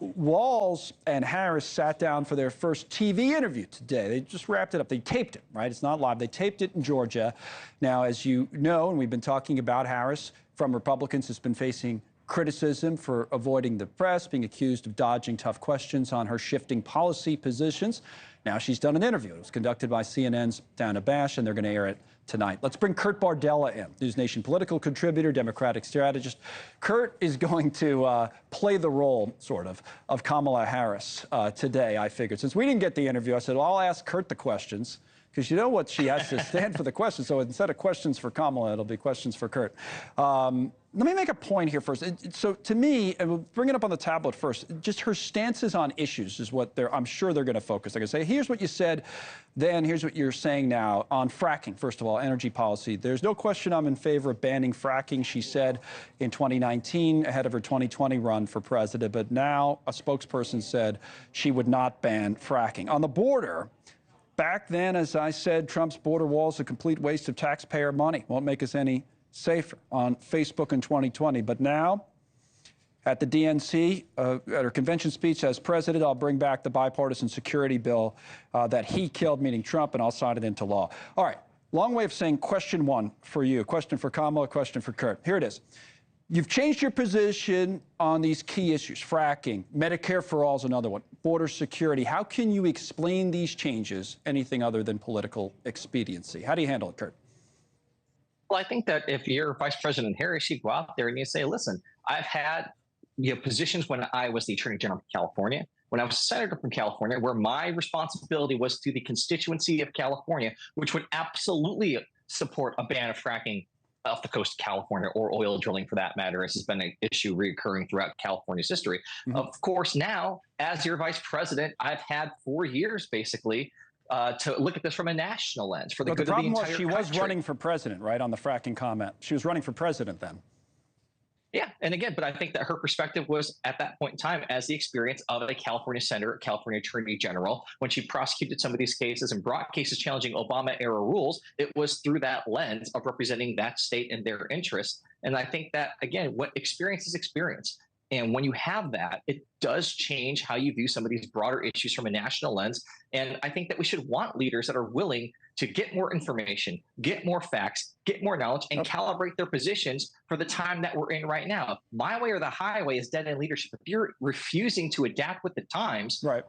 Walz and Harris sat down for their first TV interview today. They just wrapped it up. They taped it, right? It's not live. They taped it in Georgia. Now, as you know, and we've been talking about, Harris from Republicans has been facing criticism for avoiding the press, being accused of dodging tough questions on her shifting policy positions. Now she's done an interview. It was conducted by CNN's Dana Bash, and they're going to air it tonight. Let's bring Kurt Bardella in, NewsNation political contributor, Democratic strategist. Kurt is going to play the role, sort of Kamala Harris today, I figured. Since we didn't get the interview, I said, well, I'll ask Kurt the questions, because you know what, she has to stand for the questions. So instead of questions for Kamala, it'll be questions for Kurt. Let me make a point here first. So to me, and we'll bring it up on the tablet first, just her stances on issues is what I'm sure they're going to focus. They're going to say, here's what you said then, here's what you're saying now. On fracking, first of all, energy policy. There's no question I'm in favor of banning fracking, she said in 2019, ahead of her 2020 run for president. But now a spokesperson said she would not ban fracking. On the border, back then, as I said, Trump's border wall is a complete waste of taxpayer money. Won't make us any safer on Facebook in 2020. But now, at the DNC, at her convention speech as president, I'll bring back the bipartisan security bill that he killed, meaning Trump, and I'll sign it into law. All right, long way of saying question one for you, question for Kamala, question for Kurt. Here it is. You've changed your position on these key issues, fracking, Medicare for all is another one, border security. How can you explain these changes anything other than political expediency? How do you handle it, Kurt? Well, I think that if you're Vice President Harris, you go out there and you say, listen, I've had positions when I was the Attorney General of California, when I was a senator from California, where my responsibility was to the constituency of California, which would absolutely support a ban of fracking off the coast of California, or oil drilling for that matter, as has been an issue recurring throughout California's history. Mm-hmm. Of course, now, as your vice president, I've had 4 years basically to look at this from a national lens for the good of the entire country. The problem was she was running for president, right, on the fracking comment. She was running for president then. Yeah, and again, but I think that her perspective was at that point in time as the experience of a California senator, California attorney general, when she prosecuted some of these cases and brought cases challenging Obama-era rules. It was through that lens of representing that state and their interests. And I think that, again, what experience is experience. And when you have that, it does change how you view some of these broader issues from a national lens. And I think that we should want leaders that are willing to get more information, get more facts, get more knowledge, and calibrate their positions for the time that we're in right now. My way or the highway is dead-end leadership. If you're refusing to adapt with the times, right,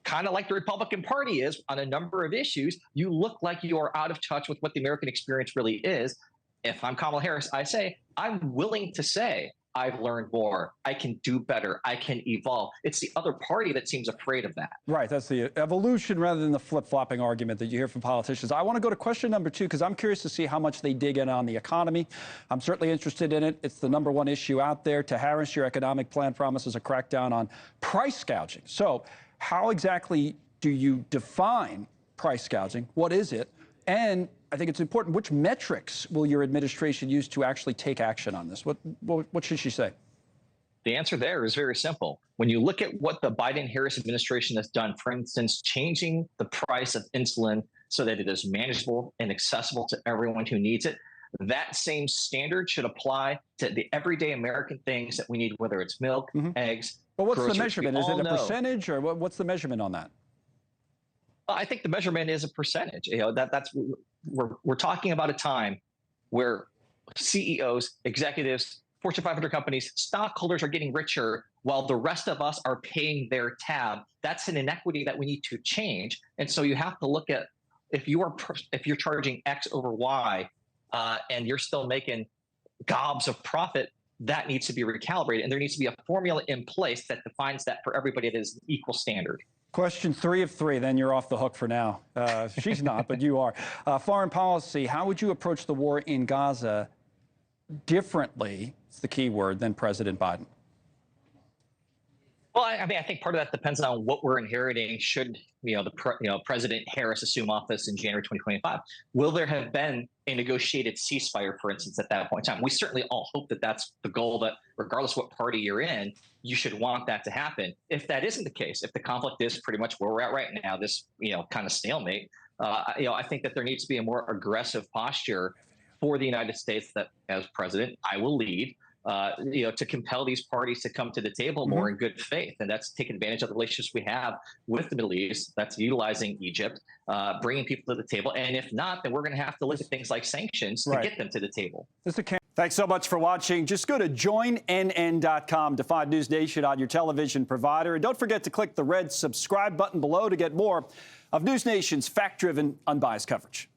kind of like the Republican Party is on a number of issues, you look like you are out of touch with what the American experience really is. If I'm Kamala Harris, I say, I'm willing to say, I've learned more, I can do better, I can evolve. It's the other party that seems afraid of that. Right, that's the evolution rather than the flip-flopping argument that you hear from politicians. I want to go to question number 2, because I'm curious to see how much they dig in on the economy. I'm certainly interested in it. It's the #1 issue out there. To Harris, your economic plan promises a crackdown on price gouging. So how exactly do you define price gouging? What is it? And I think it's important, which metrics will your administration use to actually take action on this? What should she say? The answer there is very simple. When you look at what the Biden-Harris administration has done, for instance, changing the price of insulin so that it is manageable and accessible to everyone who needs it, that same standard should apply to the everyday American things that we need, whether it's milk, eggs, Well, what's groceries. the measurement? Is it a percentage, or what's the measurement on that? I think the measurement is a percentage. You know, we're talking about a time where CEOs, executives, Fortune 500 companies, stockholders are getting richer while the rest of us are paying their tab. That's an inequity that we need to change. And so you have to look at if you're charging X over Y and you're still making gobs of profit, that needs to be recalibrated. And there needs to be a formula in place that defines that for everybody that is equal standard. Question 3 of 3, then you're off the hook for now. She's not, but you are. Foreign policy, how would you approach the war in Gaza differently, it's the key word, than President Biden? Well, I mean, I think part of that depends on what we're inheriting. Should President Harris assume office in January 2025? Will there have been a negotiated ceasefire, for instance, at that point in time? We certainly all hope that that's the goal. That regardless of what party you're in, you should want that to happen. If that isn't the case, if the conflict is pretty much where we're at right now, this kind of stalemate, I think that there needs to be a more aggressive posture for the United States that, as president, I will lead. to compel these parties to come to the table more in good faith. And that's taking advantage of the relationships we have with the Middle East. That's utilizing Egypt, bringing people to the table. And if not, then we're going to have to look at things like sanctions to get them to the table. Thanks so much for watching. Just go to joinnn.com to find News Nation on your television provider. And don't forget to click the red subscribe button below to get more of News Nation's fact-driven, unbiased coverage.